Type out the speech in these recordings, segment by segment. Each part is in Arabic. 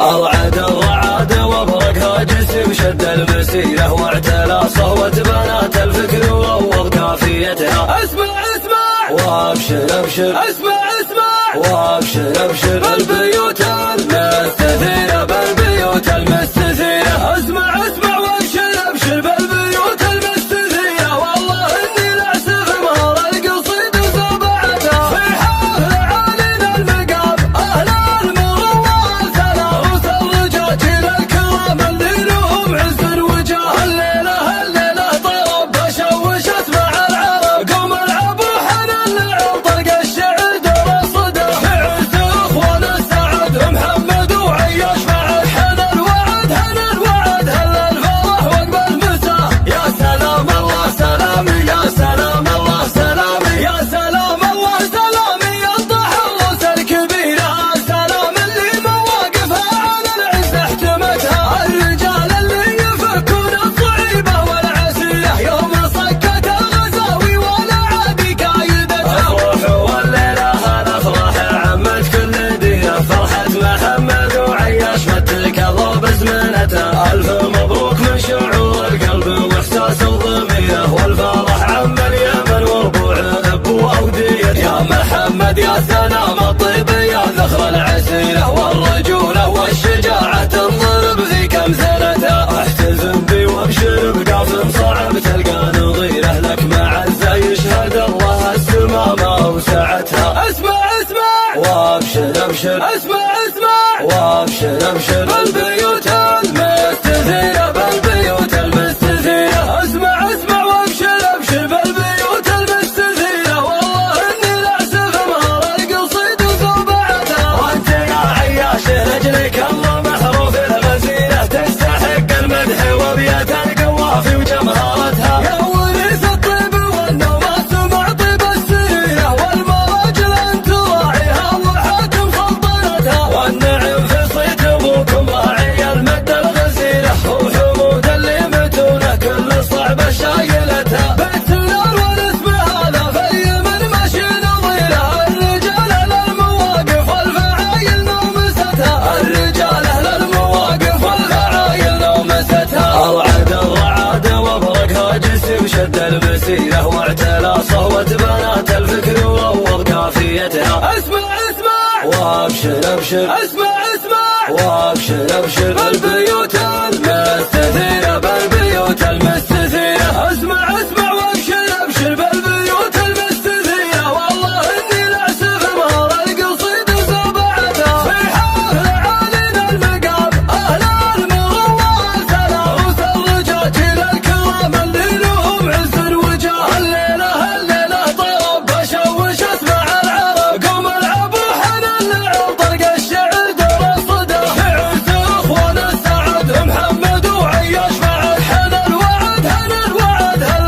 أرعد الرعاد وابرقها جسم شد المسيرة واعتلى صهوة بنات الفكر وروض كافيتها. اسمع اسمع وابشر ابشر، اسمع اسمع وابشر ابشر بالبيوت المستثيرة، بالبيوت المستثيرة. اسمع اسمع وابشر ابشر بالبيوت المستثيرة. والله اني لاسف مهر القصيد وزبعتها في حفل عالينا المقام اهل المروة ثلاث الرجال الكرام اللي لهم عز وجاه. الليلة طرب شوشت مع العرب، قوم العبوا حنان العرب طرق الشعر دور الصدى في عز اخوان السعد محمد وعياش مع حنان الوعد هل الفرح وقبل المساء. يا سلام الله سلامي، يا سلام الله سلامي، يا سلام الله سلامي يا التحرس الكبيرة. سلام اللي مواقفها على العز احتمتها، الرجال اللي يفكون الصعيبة والعسيرة يوم صكت الغزاوي ولا عادي كايدتها. افرح والليلة هالافراح عمت كل ديرة، فرحة محمد وعياش متك الضرب زمنته. الف مبروك من شعور القلب واحساس الضميره، والفرح عم اليمن وربوع اب واوديته. يا محمد يا سلام الطيب يا ذخر العسيرة، والرجولة والشجاعة تنضرب ذيك امثلتها. احتزم بي وابشر بقاف صعب تلقى نظيره، لك معزة يشهد الله السمامة وسعتها. اسمع اسمع وابشر ابشر، اسمع اسمع وابشر ابشر بالبيوت المستثيرة، بالبيوت المستثيرة. اسمع اسمع وابشر ابشر بالبيوت المستثيرة. والله اني لاسف مهر القصيد وزبعتها. وانت يا عياش رجلك الله محروف الغزيرة، تستحق المدح وبيت القوافي وجمهرتها. يا وريث الطيب والنومات مع طيب السريرة، والمراجل انت راعيها وحاكم سلطنتها. والنعم في صيد ابوكم راعي المد الغزيرة، وحمود اللي متونه كل صعبة شايلتها. بيت النار والاسم هذا في اليمن ماشي نظيرها، الرجال اهل المواقف والفعايل نومستها، الرجال اهل المواقف والفعايل نومستها. أرعد الرعاد وابرقها جسم شد المسيرة، واعتلى صهوة بنات الفكر وروض كافيتها. اسمع اسمع وابشر ابشر، اسمع اسمع وابشر ابشر بالبيوت المستثيرة، بالبيوت المستثيرة. اسمع اسمع وابشر ابشر بالبيوت المستثيرة. والله اني لاسف مهر القصيد وزبعتها في حفل عالينا المقام اهل المروة ثلاث الرجال الكرام اللي لهم عز وجاه. الليلة طرب شوشت مع العرب، قوم العبوا حنان العرب طرق الشعر دور الصدى في عز اخوان السعد محمد وعياش مع حنان الوعد هل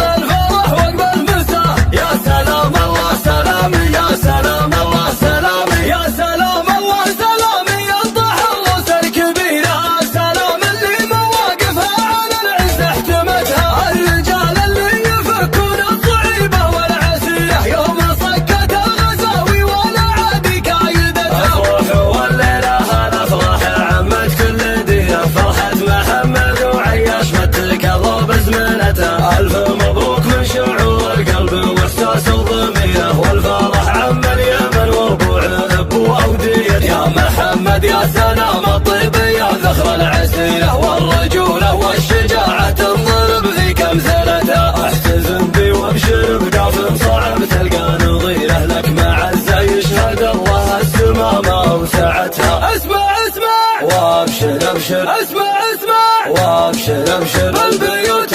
الفرح وقبل المساء. يا سلام الله سلامي، يا سلام الله سلامي، يا سلام الله سلامي يا التحرس الكبيرة. سلام اللي مواقفها على العز احتمتها، الرجال اللي يفكون الصعيبة والعسيرة يوم صكت الغزاوي ولا عادي كايدتها. افرح والليلة هالافراح عمت كل ديرة، فرحة محمد وعياش متك الضرب زمنته. الف مبروك من شعور القلب واحساس الضميره، والفرح عم اليمن وربوع اب واوديته. يا محمد يا سلام الطيب يا ذخر العسيرة، والرجولة والشجاعة تنضرب ذيك امثلتها. احتزم بي وابشر بقاف صعب تلقى نظيره، لك معزة يشهد الله السمامة وسعتها. اسمع اسمع وابشر ابشر، اسمع اسمع وابشر ابشر بالبيوت